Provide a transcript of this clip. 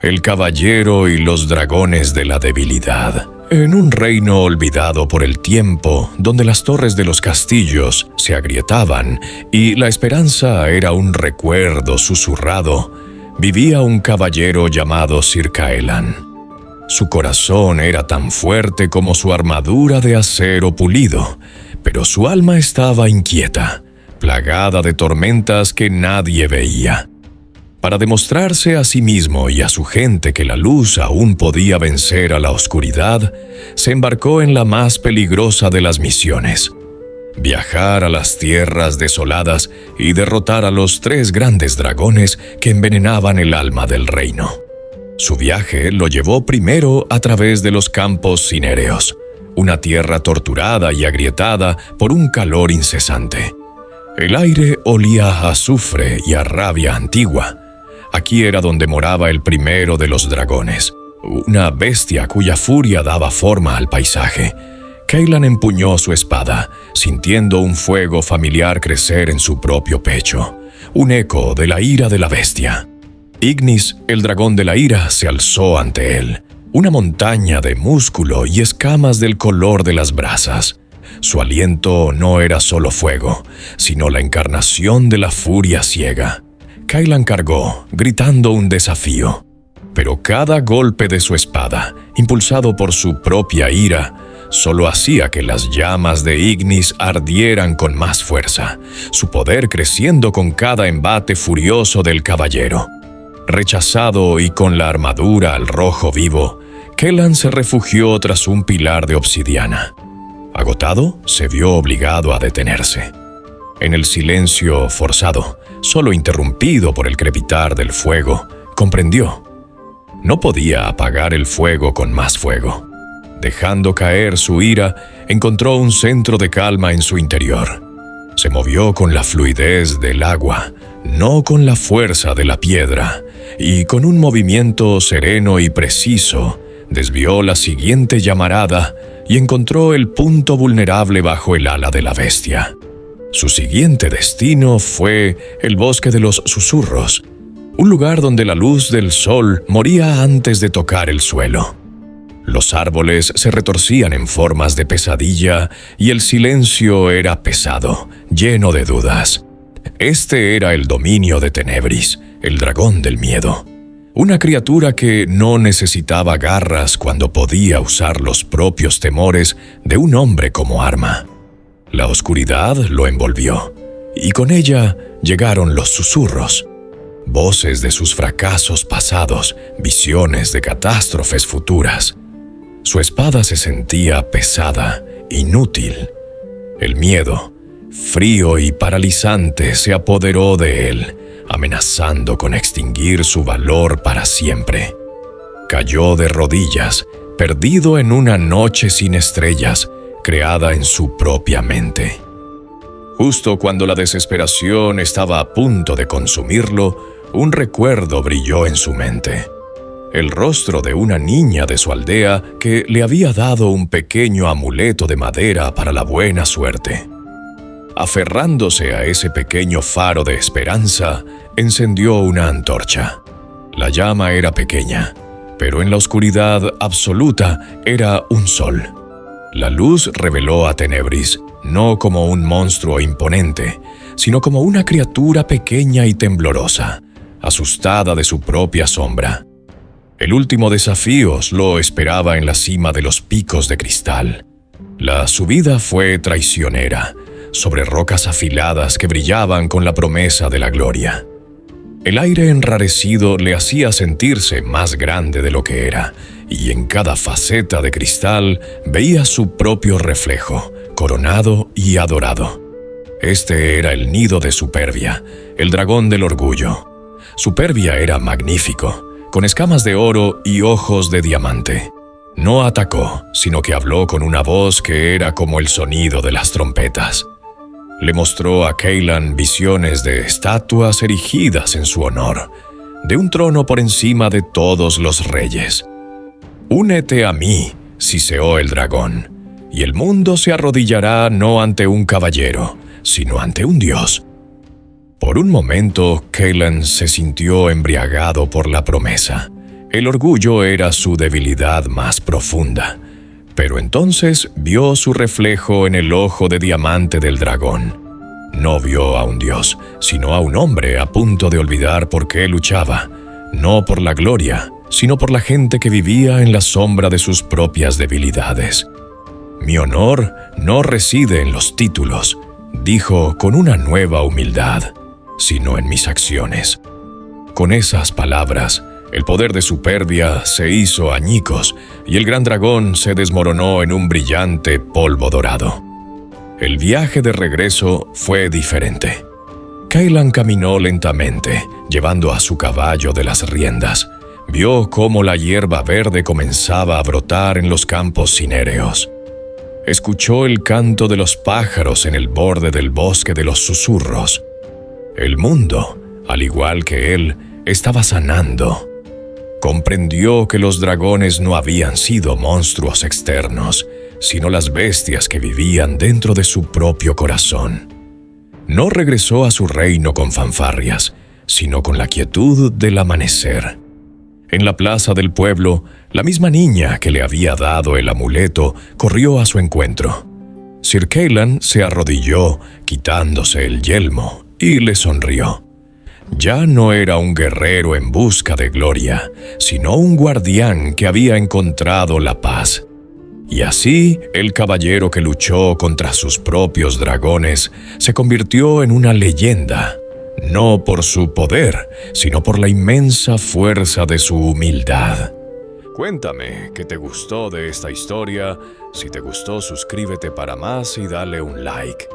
El caballero y los dragones de la debilidad. En un reino olvidado por el tiempo, donde las torres de los castillos se agrietaban y la esperanza era un recuerdo susurrado, vivía un caballero llamado Sir Caelan. Su corazón era tan fuerte como su armadura de acero pulido, pero su alma estaba inquieta, plagada de tormentas que nadie veía. Para demostrarse a sí mismo y a su gente que la luz aún podía vencer a la oscuridad, se embarcó en la más peligrosa de las misiones: viajar a las tierras desoladas y derrotar a los 3 grandes dragones que envenenaban el alma del reino. Su viaje lo llevó primero a través de los campos cinéreos, una tierra torturada y agrietada por un calor incesante. El aire olía a azufre y a rabia antigua. Aquí era donde moraba el primero de los dragones, una bestia cuya furia daba forma al paisaje. Caelan empuñó su espada, sintiendo un fuego familiar crecer en su propio pecho, un eco de la ira de la bestia. Ignis, el dragón de la ira, se alzó ante él, una montaña de músculo y escamas del color de las brasas. Su aliento no era solo fuego, sino la encarnación de la furia ciega. Caelan cargó, gritando un desafío, pero cada golpe de su espada, impulsado por su propia ira, solo hacía que las llamas de Ignis ardieran con más fuerza, su poder creciendo con cada embate furioso del caballero. Rechazado y con la armadura al rojo vivo, Caelan se refugió tras un pilar de obsidiana. Agotado, se vio obligado a detenerse. En el silencio forzado, solo interrumpido por el crepitar del fuego, comprendió: no podía apagar el fuego con más fuego. Dejando caer su ira, encontró un centro de calma en su interior. Se movió con la fluidez del agua, no con la fuerza de la piedra, y con un movimiento sereno y preciso, desvió la siguiente llamarada y encontró el punto vulnerable bajo el ala de la bestia. Su siguiente destino fue el bosque de los susurros, un lugar donde la luz del sol moría antes de tocar el suelo. Los árboles se retorcían en formas de pesadilla y el silencio era pesado, lleno de dudas. Este era el dominio de Tenebris, el dragón del miedo. Una criatura que no necesitaba garras cuando podía usar los propios temores de un hombre como arma. La oscuridad lo envolvió, y con ella llegaron los susurros. Voces de sus fracasos pasados, visiones de catástrofes futuras. Su espada se sentía pesada, inútil. El miedo, frío y paralizante, se apoderó de él, amenazando con extinguir su valor para siempre. Cayó de rodillas, perdido en una noche sin estrellas, creada en su propia mente. Justo cuando la desesperación estaba a punto de consumirlo, un recuerdo brilló en su mente. El rostro de una niña de su aldea que le había dado un pequeño amuleto de madera para la buena suerte. Aferrándose a ese pequeño faro de esperanza, encendió una antorcha. La llama era pequeña, pero en la oscuridad absoluta era un sol. La luz reveló a Tenebris, no como un monstruo imponente, sino como una criatura pequeña y temblorosa, asustada de su propia sombra. El último desafío lo esperaba en la cima de los picos de cristal. La subida fue traicionera, sobre rocas afiladas que brillaban con la promesa de la gloria. El aire enrarecido le hacía sentirse más grande de lo que era, y en cada faceta de cristal veía su propio reflejo, coronado y adorado. Este era el nido de Superbia, el dragón del orgullo. Superbia era magnífico, con escamas de oro y ojos de diamante. No atacó, sino que habló con una voz que era como el sonido de las trompetas. Le mostró a Caelan visiones de estatuas erigidas en su honor, de un trono por encima de todos los reyes. «Únete a mí», siseó el dragón, «y el mundo se arrodillará no ante un caballero, sino ante un dios». Por un momento, Caelan se sintió embriagado por la promesa. El orgullo era su debilidad más profunda. Pero entonces vio su reflejo en el ojo de diamante del dragón. No vio a un dios, sino a un hombre a punto de olvidar por qué luchaba, no por la gloria, sino por la gente que vivía en la sombra de sus propias debilidades. Mi honor no reside en los títulos, dijo con una nueva humildad, sino en mis acciones. Con esas palabras, el poder de superbia se hizo añicos y el gran dragón se desmoronó en un brillante polvo dorado. El viaje de regreso fue diferente. Cailan caminó lentamente, llevando a su caballo de las riendas. Vio cómo la hierba verde comenzaba a brotar en los campos cinéreos. Escuchó el canto de los pájaros en el borde del bosque de los susurros. El mundo, al igual que él, estaba sanando. Comprendió que los dragones no habían sido monstruos externos, sino las bestias que vivían dentro de su propio corazón. No regresó a su reino con fanfarrias, sino con la quietud del amanecer. En la plaza del pueblo, la misma niña que le había dado el amuleto corrió a su encuentro. Sir Cailan se arrodilló, quitándose el yelmo, y le sonrió. Ya no era un guerrero en busca de gloria, sino un guardián que había encontrado la paz. Y así, el caballero que luchó contra sus propios dragones se convirtió en una leyenda, no por su poder, sino por la inmensa fuerza de su humildad. Cuéntame qué te gustó de esta historia. Si te gustó, suscríbete para más y dale un like.